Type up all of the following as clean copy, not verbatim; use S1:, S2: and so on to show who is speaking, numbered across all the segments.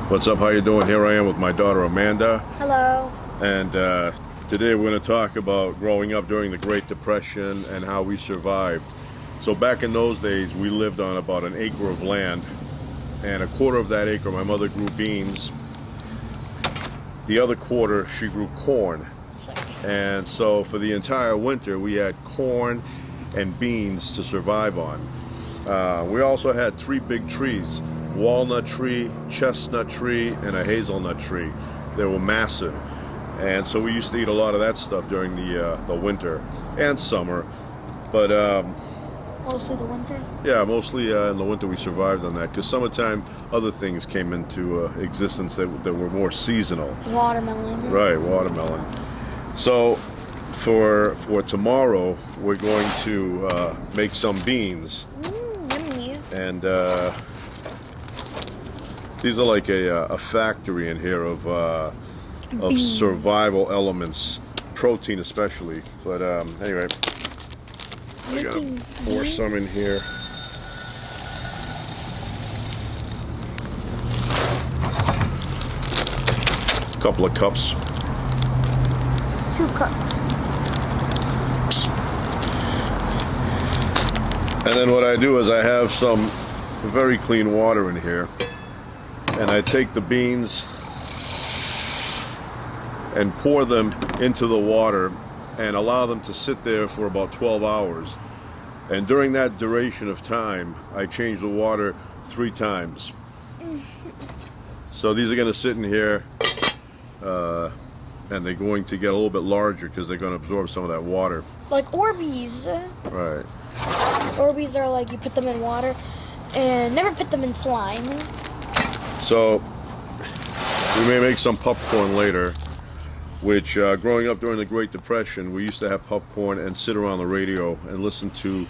S1: What's up? How you doing? Here I am with my daughter Amanda,
S2: Hello.
S1: and today we're going to talk about growing up during the Great Depression and how we survived. So back in those days, we lived on about an acre of land, and a quarter of that acre my mother grew beans. The other quarter she grew corn. And so for the entire winter we had corn and beans to survive on. We also had three big trees: walnut tree, chestnut tree, and a hazelnut tree. They were massive, and so we used to eat a lot of that stuff during the winter and summer. But
S2: Mostly the winter.
S1: yeah, mostly in the winter we survived on that, because summertime other things came into existence that were more seasonal.
S2: Watermelon.
S1: Right, watermelon. So for tomorrow we're going to make some beans.
S2: Yummy.
S1: And these are like a factory in here of survival elements, protein especially. But anyway, I gotta pour some in here. A couple of cups.
S2: 2 cups.
S1: And then what I do is I have some very clean water in here, and I take the beans and pour them into the water and allow them to sit there for about 12 hours. And during that duration of time, I change the water 3 times. So these are going to sit in here, and they're going to get a little bit larger because they're going to absorb some of that water.
S2: Like Orbeez.
S1: Right.
S2: Orbeez are like you put them in water and never put them in slime.
S1: So we may make some popcorn later, which growing up during the Great Depression, we used to have popcorn and sit around the radio and listen to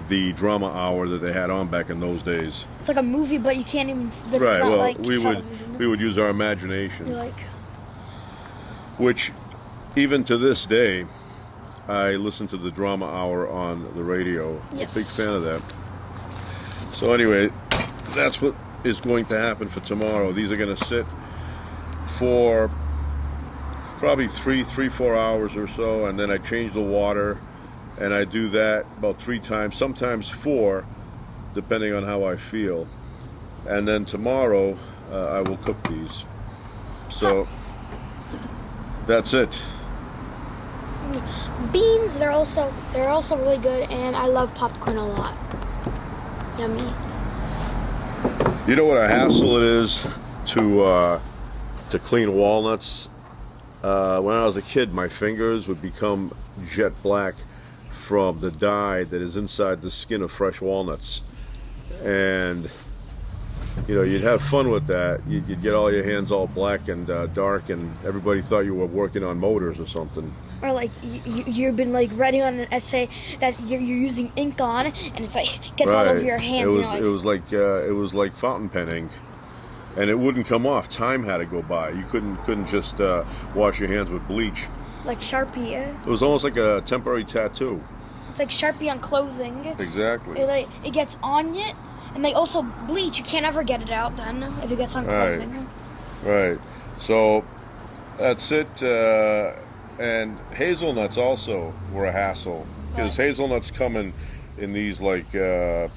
S1: the drama hour that they had on back in those days.
S2: It's like a movie, but you can't even.
S1: Right.
S2: Not
S1: Well,
S2: like
S1: we
S2: television.
S1: would use our imagination,
S2: You're like,
S1: which even to this day, I listen to the drama hour on the radio.
S2: Yes.
S1: I'm a big fan of that. So anyway, that's what is going to happen for tomorrow. These are going to sit for probably 3-4 hours or so, and then I change the water, and I do that about 3 times, sometimes 4, depending on how I feel. And then tomorrow I will cook these. So that's it.
S2: beans. They're also really good, and I love popcorn a lot. Yummy.
S1: You know what a hassle it is to clean walnuts? When I was a kid, my fingers would become jet black from the dye that is inside the skin of fresh walnuts. And you know, you'd have fun with that. You'd get all your hands all black and dark, and everybody thought you were working on motors or something.
S2: Or like you've been like writing on an essay that you're using ink on, and it's like gets all over your hands.
S1: It was like fountain pen ink, and it wouldn't come off. Time had to go by. You couldn't just wash your hands with bleach.
S2: Like Sharpie.
S1: It was almost like a temporary tattoo.
S2: It's like Sharpie on clothing.
S1: Exactly.
S2: It gets on it, and they also bleach. You can't ever get it out then if it gets on clothing.
S1: Right. So that's it. And hazelnuts also were a hassle, because hazelnuts come in these like they're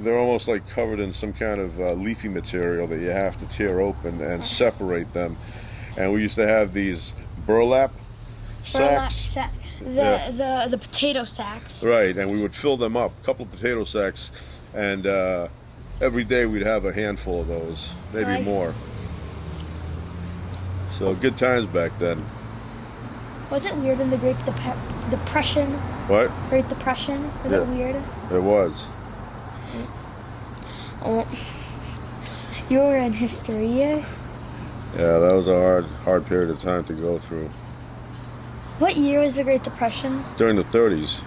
S1: almost like covered in some kind of leafy material that you have to tear open and separate them. And we used to have these burlap sacks.
S2: The potato sacks.
S1: Right, and we would fill them up, a couple of potato sacks, and every day we'd have a handful of those, maybe more. So good times back then.
S2: Was it weird in the Great Depression?
S1: What?
S2: Great Depression? Was it weird?
S1: It was.
S2: Oh, you were in history.
S1: Yeah, that was a hard period of time to go through.
S2: What year was the Great Depression?
S1: During the 30s.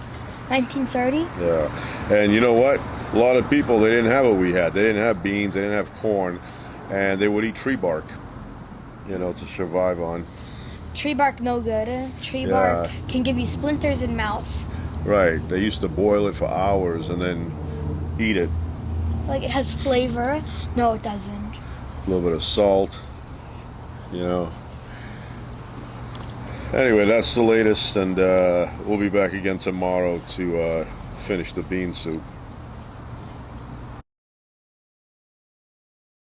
S2: 1930?
S1: Yeah, and you know what? A lot of people, they didn't have what we had. They didn't have beans, they didn't have corn, and they would eat tree bark, you know, to survive on.
S2: Tree bark no good. Tree bark can give you splinters in mouth.
S1: Right. They used to boil it for hours and then eat it.
S2: Like it has flavor. No, it doesn't.
S1: A little bit of salt, you know. Anyway, that's the latest, and we'll be back again tomorrow to finish the bean soup.